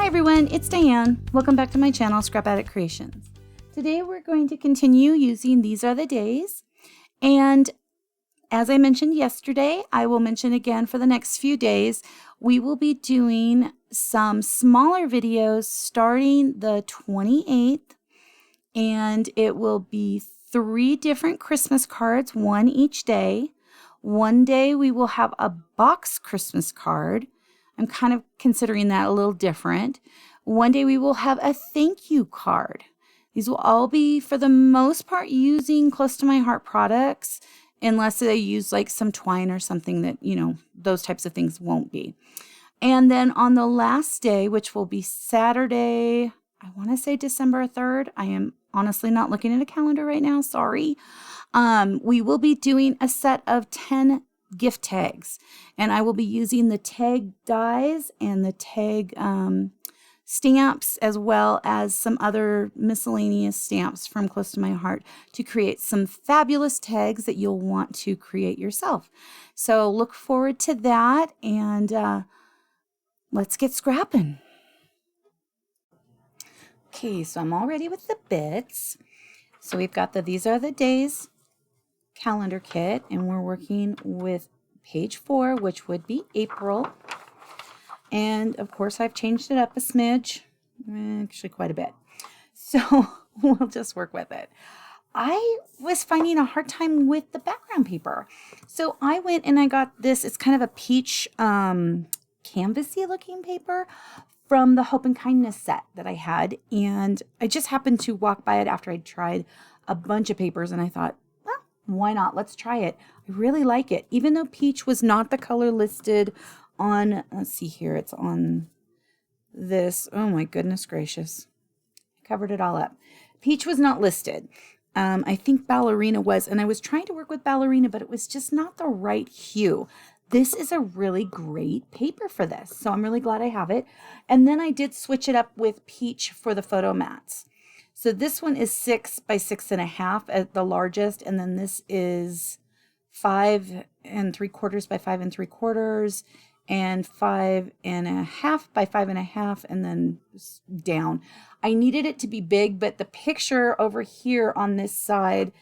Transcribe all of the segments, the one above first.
Hi everyone, it's Diane. Welcome back to my channel, Scrap Addict Creations. Today we're going to continue using These Are the Days. And as I mentioned yesterday, I will mention again for the next few days, we will be doing some smaller videos starting the 28th. And it will be 3 different Christmas cards, one each day. One day we will have a box Christmas card. I'm kind of considering that a little different. One day we will have a thank you card. These will all be, for the most part, using close to my heart products, unless they use like some twine or something that, those types of things won't be. And then on the last day, which will be Saturday, I want to say December 3rd. I am honestly not looking at a calendar right now. Sorry. We will be doing a set of 10 gift tags, and I will be using the tag dies and the tag stamps, as well as some other miscellaneous stamps from close to my heart, to create some fabulous tags that you'll want to create yourself. So look forward to that, and let's get scrapping. Okay, so I'm all ready with the bits. So we've got the These Are the Days calendar kit, and we're working with page 4, which would be April. And of course I've changed it up a smidge, actually quite a bit, so we'll just work with it. I was finding a hard time with the background paper, so I went and I got this. It's kind of a peach canvasy looking paper from the Hope and Kindness set that I had, and I just happened to walk by it after I'd tried a bunch of papers, and I thought, why not? Let's try it. I really like it. Even though peach was not the color listed on, let's see here, it's on this. Oh my goodness gracious. I covered it all up. Peach was not listed. I think ballerina was, and I was trying to work with ballerina, but it was just not the right hue. This is a really great paper for this, so I'm really glad I have it. And then I did switch it up with peach for the photo mats. So this one is 6 by 6.5 at the largest, and then this is 5 3/4 by 5 3/4, and 5.5 by 5.5, and then down. I needed it to be big, but the picture over here on this side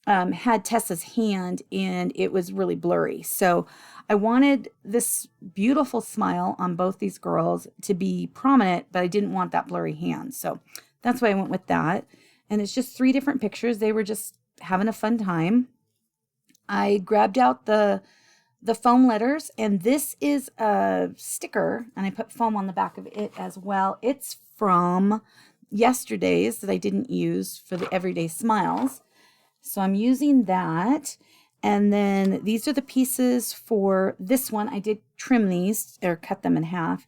had Tessa's hand, and it was really blurry. So I wanted this beautiful smile on both these girls to be prominent, but I didn't want that blurry hand. So that's why I went with that. And it's just 3 different pictures. They were just having a fun time. I grabbed out the foam letters, and this is a sticker, and I put foam on the back of it as well. It's from yesterday's that I didn't use for the Everyday Smiles. So I'm using that. And then these are the pieces for this one. I did trim these, or cut them in half.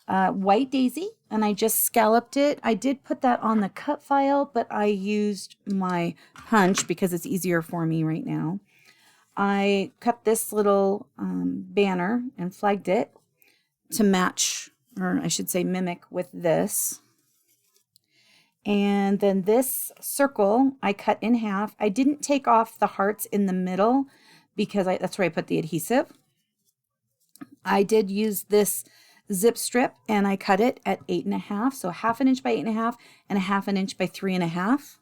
White daisy, and I just scalloped it. I did put that on the cut file, but I used my punch because it's easier for me right now. I cut this little banner and flagged it to match, or I should say mimic, with this. And then this circle I cut in half. I didn't take off the hearts in the middle because that's where I put the adhesive. I did use this zip strip, and I cut it at 8.5, so 1/2 inch by 8.5 and 1/2 inch by 3.5.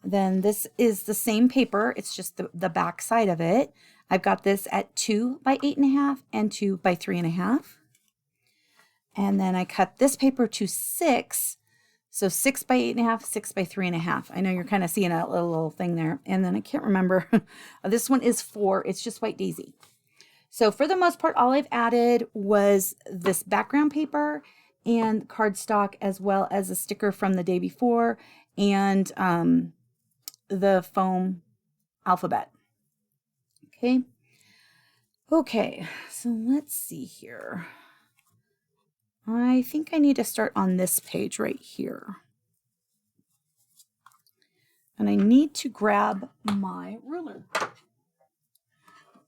Then this is the same paper, it's just the back side of it. I've got this at 2 by 8.5 and 2 by 3.5. And then I cut this paper to 6, so 6 by 8.5, 6 by 3.5. I know you're kind of seeing a little thing there. And then I can't remember, this one is 4, it's just white daisy. So for the most part, all I've added was this background paper and cardstock, as well as a sticker from the day before, and the foam alphabet. Okay, so let's see here. I think I need to start on this page right here. And I need to grab my ruler,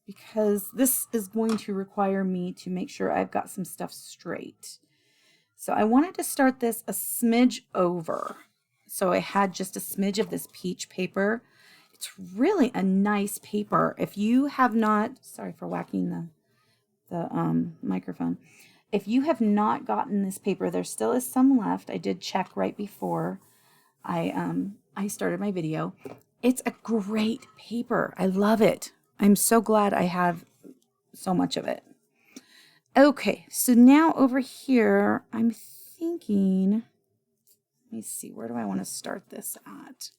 because this is going to require me to make sure I've got some stuff straight. So I wanted to start this a smidge over. So I had just a smidge of this peach paper. It's really a nice paper. If you have not, sorry for whacking the microphone. if you have not gotten this paper, there still is some left. I did check right before I started my video. It's a great paper. I love it. I'm so glad I have so much of it. Okay, so now over here, I'm thinking, let me see, where do I want to start this at?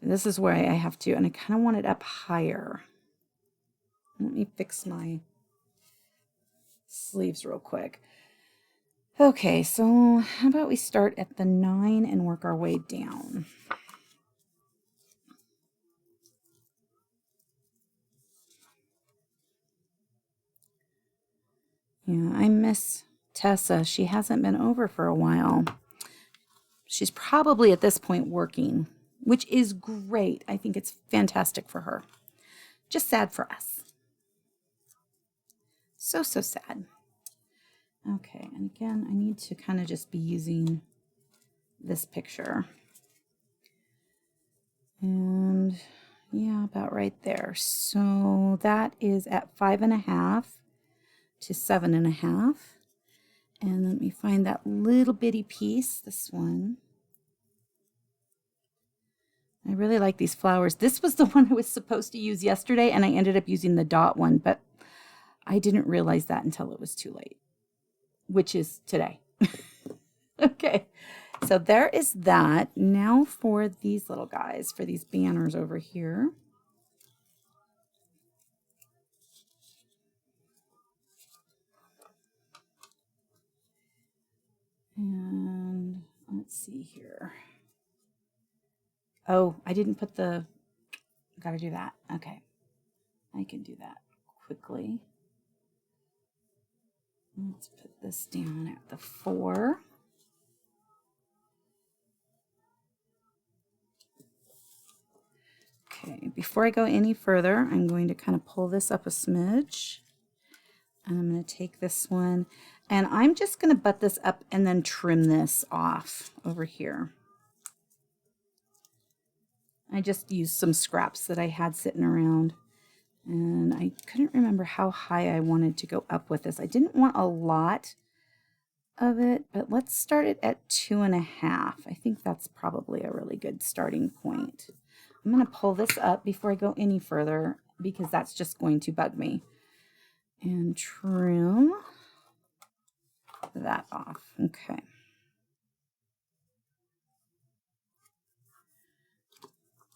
This is where I have to, and I kind of want it up higher. Let me fix my sleeves real quick. Okay, so how about we start at the 9 and work our way down? Yeah, I miss Tessa. She hasn't been over for a while. She's probably at this point working, which is great. I think it's fantastic for her. Just sad for us. So sad. Okay, and again, I need to kind of just be using this picture. And yeah, about right there. So that is at 5.5 to 7.5. And let me find that little bitty piece, this one. I really like these flowers. This was the one I was supposed to use yesterday, and I ended up using the dot one, but I didn't realize that until it was too late, which is today. Okay, so there is that. Now for these little guys, for these banners over here. And let's see here. Oh, I didn't put the, gotta do that. Okay, I can do that quickly. Let's put this down at the 4. Okay, before I go any further, I'm going to kind of pull this up a smidge. And I'm going to take this one, and I'm just going to butt this up and then trim this off over here. I just used some scraps that I had sitting around, and I couldn't remember how high I wanted to go up with this. I didn't want a lot of it, but let's start it at 2.5. I think that's probably a really good starting point. I'm going to pull this up before I go any further because that's just going to bug me. And trim that off. Okay.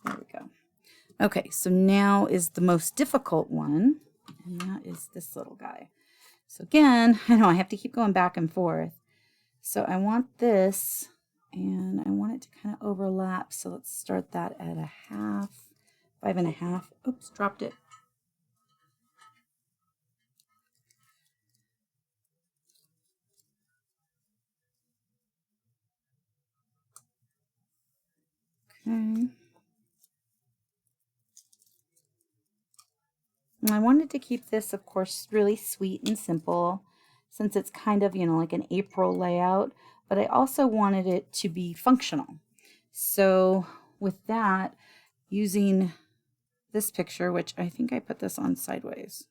There we go. Okay, so now is the most difficult one, and that is this little guy. So again, I know I have to keep going back and forth. So I want this, and I want it to kind of overlap. So let's start that at 1/2, 5.5. Oops, dropped it. Okay. And I wanted to keep this, of course, really sweet and simple since it's kind of, you know, like an April layout, but I also wanted it to be functional. So with that, using this picture, which I think I put this on sideways.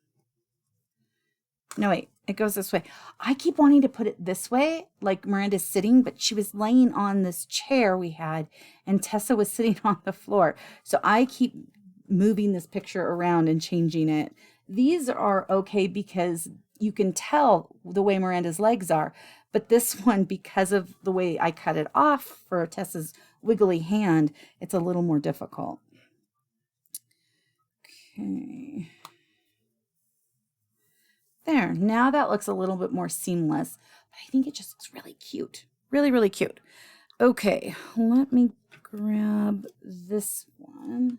No, wait, it goes this way. I keep wanting to put it this way, like Miranda's sitting, but she was laying on this chair we had, and Tessa was sitting on the floor. So I keep moving this picture around and changing it. These are okay because you can tell the way Miranda's legs are, but this one, because of the way I cut it off for Tessa's wiggly hand, it's a little more difficult. Okay. There, now that looks a little bit more seamless, but I think it just looks really cute. Really, really cute. Okay, let me grab this one.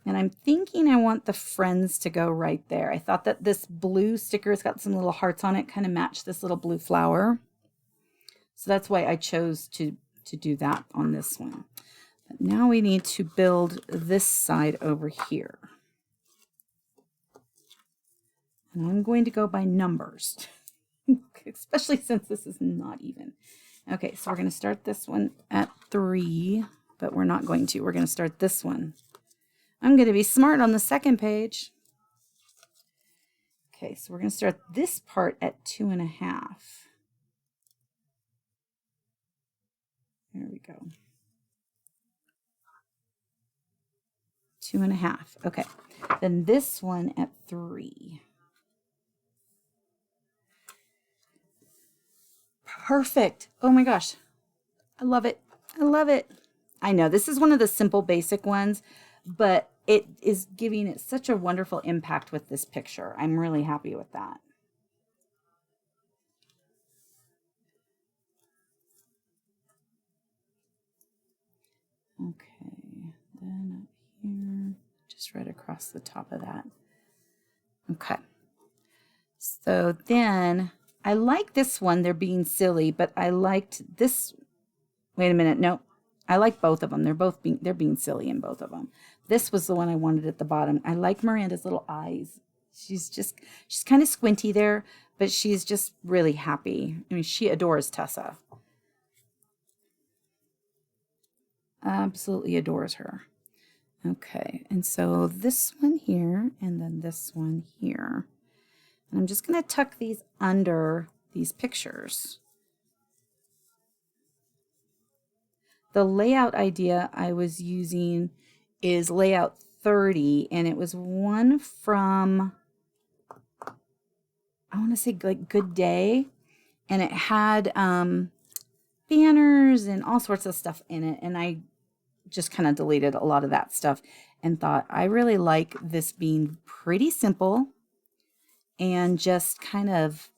And I'm thinking I want the friends to go right there. I thought that this blue sticker has got some little hearts on it, kind of match this little blue flower. So that's why I chose to do that on this one. But now we need to build this side over here. And I'm going to go by numbers, especially since this is not even. Okay, so we're going to start this one at 3, but we're not going to. We're going to start this one. I'm going to be smart on the second page. Okay, so we're going to start this part at 2.5. There we go. 2.5. Okay. Then this one at 3. Perfect. Oh my gosh. I love it. I love it. I know this is one of the simple basic ones, but it is giving it such a wonderful impact with this picture. I'm really happy with that. Okay, then up here, just right across the top of that. Okay. So then I like this one. They're being silly, but I liked this. Wait a minute. No, I like both of them. They're being silly in both of them. This was the one I wanted at the bottom. I like Miranda's little eyes. She's kind of squinty there, but she's just really happy. I mean, she adores Tessa. Absolutely adores her. Okay, and so this one here, and then this one here. And I'm just going to tuck these under these pictures. The layout idea I was using is layout 30, and it was one from, I want to say like Good Day, and it had banners and all sorts of stuff in it, and I just kind of deleted a lot of that stuff and thought I really like this being pretty simple and just kind of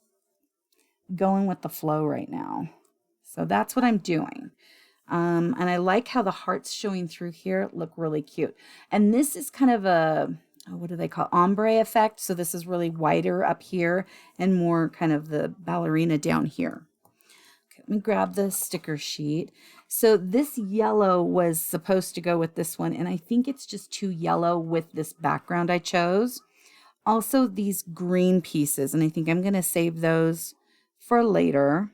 going with the flow right now. So that's what I'm doing. And I like how the hearts showing through here look really cute. And this is kind of a, what do they call, ombre effect. So this is really wider up here and more kind of the ballerina down here. Okay, let me grab the sticker sheet. So this yellow was supposed to go with this one, and I think it's just too yellow with this background I chose. Also these green pieces, and I think I'm going to save those for later.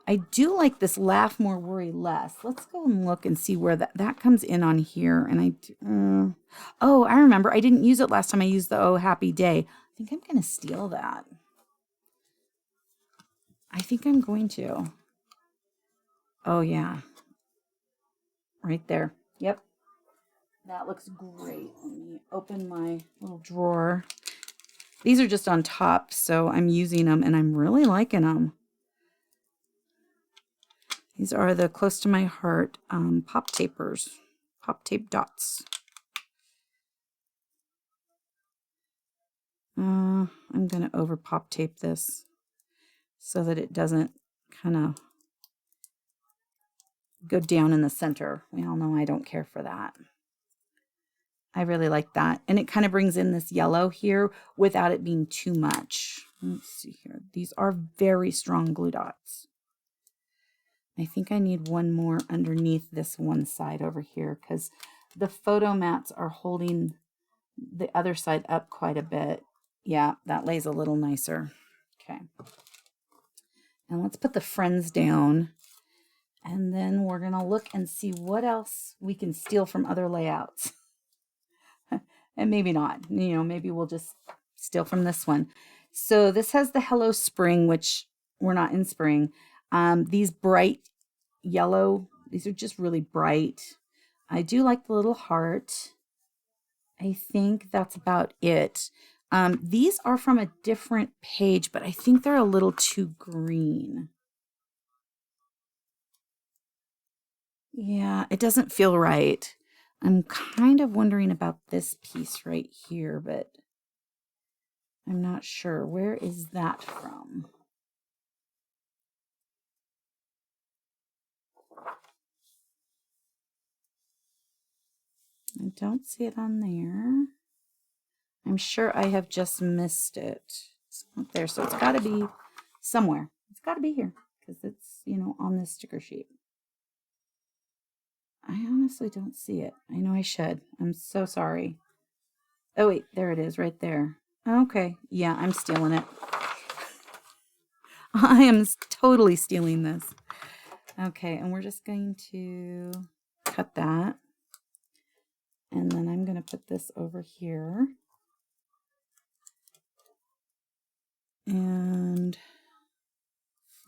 I do like this Laugh More, Worry Less. Let's go and look and see where that comes in on here. And oh, I remember. I didn't use it last time I used the Oh Happy Day. I think I'm going to steal that. I think I'm going to. Oh, yeah. Right there. Yep. That looks great. Let me open my little drawer. These are just on top, so I'm using them, and I'm really liking them. These are the Close to My Heart pop tapers, pop tape dots. I'm going to over pop tape this so that it doesn't kind of go down in the center. We all know I don't care for that. I really like that. And it kind of brings in this yellow here without it being too much. Let's see here. These are very strong glue dots. I think I need one more underneath this one side over here because the photo mats are holding the other side up quite a bit. Yeah, that lays a little nicer. Okay. And let's put the friends down. And then we're going to look and see what else we can steal from other layouts. And maybe not. You know, maybe we'll just steal from this one. So this has the Hello Spring, which we're not in spring. These bright yellow, these are just really bright. I do like the little heart. I think that's about it. These are from a different page, but I think they're a little too green. Yeah, it doesn't feel right. I'm kind of wondering about this piece right here, but I'm not sure. Where is that from? I don't see it on there. I'm sure I have just missed it. It's not there, so it's got to be somewhere. It's got to be here because it's, you know, on this sticker sheet. I honestly don't see it. I know I should. I'm so sorry. Oh, wait, there it is right there. Okay, yeah, I'm stealing it. I am totally stealing this. Okay, and we're just going to cut that. And then I'm going to put this over here. and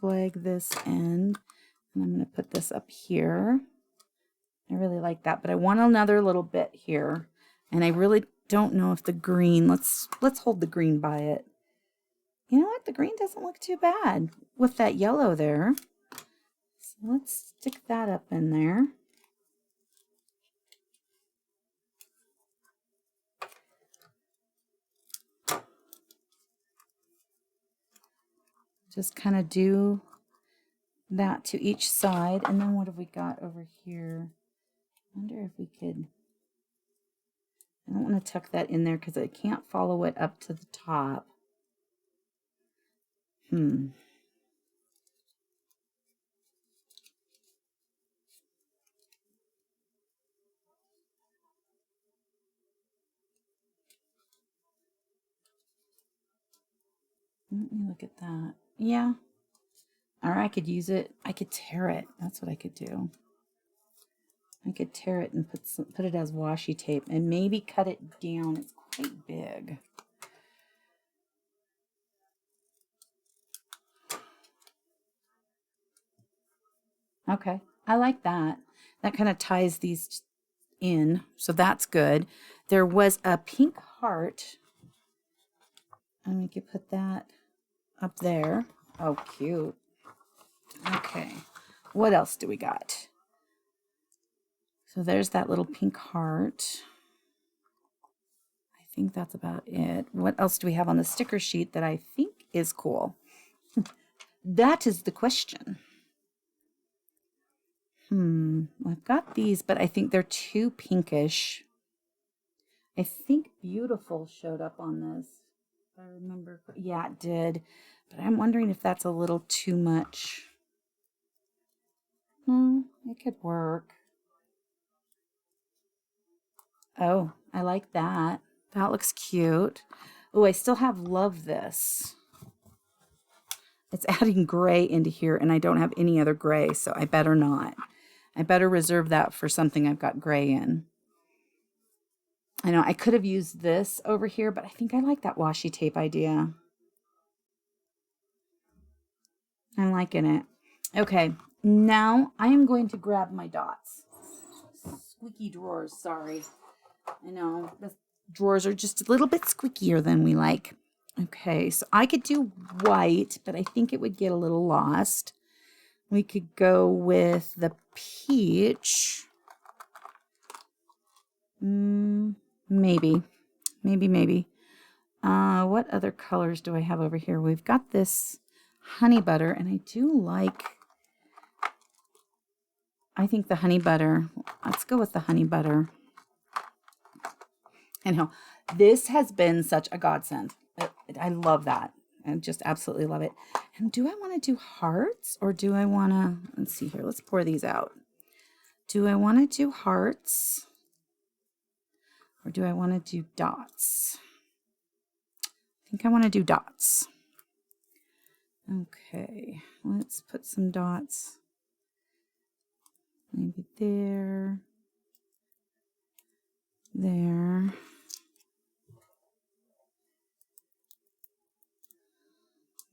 flag this end. And I'm going to put this up here. I really like that, but I want another little bit here. And I really don't know if the green, let's hold the green by it. You know what? The green doesn't look too bad with that yellow there. So let's stick that up in there. Just kind of do that to each side. And then what have we got over here? I wonder if we could, I don't want to tuck that in there because I can't follow it up to the top. Let me look at that. Yeah. Or I could use it. I could tear it. That's what I could do. I could tear it and put it as washi tape and maybe cut it down. It's quite big. Okay, I like that. That kind of ties these in, so that's good. There was a pink heart, and we could put that up there. Oh, cute. Okay, what else do we got? So there's that little pink heart. I think that's about it. What else do we have on the sticker sheet that I think is cool? That is the question. I've got these, but I think they're too pinkish. I think Beautiful showed up on this. If I remember. Yeah, it did. But I'm wondering if that's a little too much. No, it could work. Oh, I like that. That looks cute. Oh, I still have Love This. It's adding gray into here, and I don't have any other gray, so I better not. I better reserve that for something I've got gray in. I know I could have used this over here, but I think I like that washi tape idea. I'm liking it. Okay, now I am going to grab my dots. Squeaky drawers, sorry. I know, the drawers are just a little bit squeakier than we like. Okay, so I could do white, but I think it would get a little lost. We could go with the peach. Maybe. What other colors do I have over here? We've got this honey butter, and I do like, I think the honey butter. Let's go with the honey butter. I know, this has been such a godsend. I love that. I just absolutely love it. And do I want to do hearts, or do I want to, let's see here, let's pour these out. Do I want to do hearts, or do I want to do dots? I think I want to do dots. Okay, let's put some dots. Maybe there. There.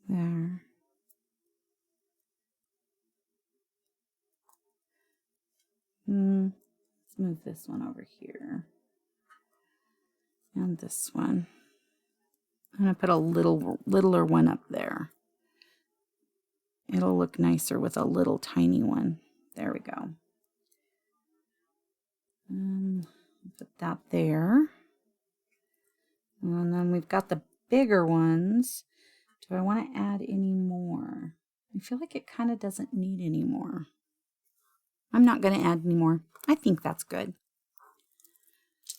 There. Let's move this one over here. And this one. I'm going to put a littler one up there. It'll look nicer with a little tiny one. There we go. Put that there. And then we've got the bigger ones. Do I want to add any more? I feel like it kind of doesn't need any more. I'm not going to add any more. I think that's good.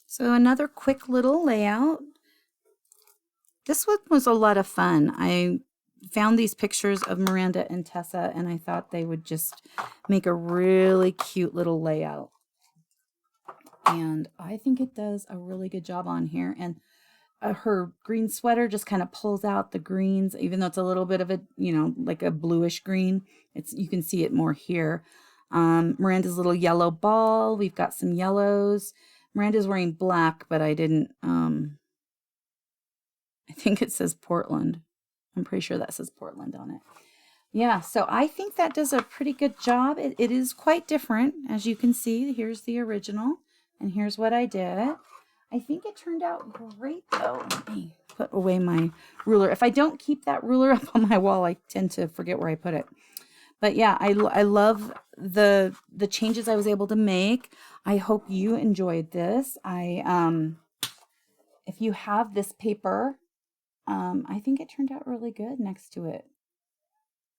So another quick little layout. This one was a lot of fun. I found these pictures of Miranda and Tessa, and I thought they would just make a really cute little layout. And I think it does a really good job on here. And her green sweater just kind of pulls out the greens, even though it's a little bit of a, you know, like a bluish green. You can see it more here. Miranda's little yellow ball. We've got some yellows. Miranda's wearing black, but I didn't, I think it says Portland. I'm pretty sure that says Portland on it. Yeah, so I think that does a pretty good job. It is quite different, as you can see. Here's the original, and here's what I did. I think it turned out great, though. Let me put away my ruler. If I don't keep that ruler up on my wall, I tend to forget where I put it. But yeah, I love the changes I was able to make. I hope you enjoyed this. If you have this paper, I think it turned out really good next to it.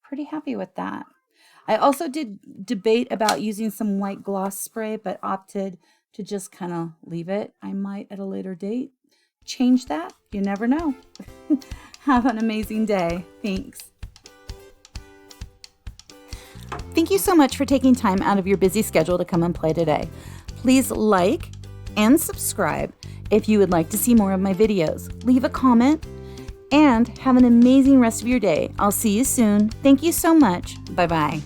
Pretty happy with that. I also did debate about using some white gloss spray, but opted to just kind of leave it. I might at a later date change that. You never know. Have an amazing day. Thanks. Thank you so much for taking time out of your busy schedule to come and play today. Please like and subscribe if you would like to see more of my videos. Leave a comment and have an amazing rest of your day. I'll see you soon. Thank you so much. Bye-bye.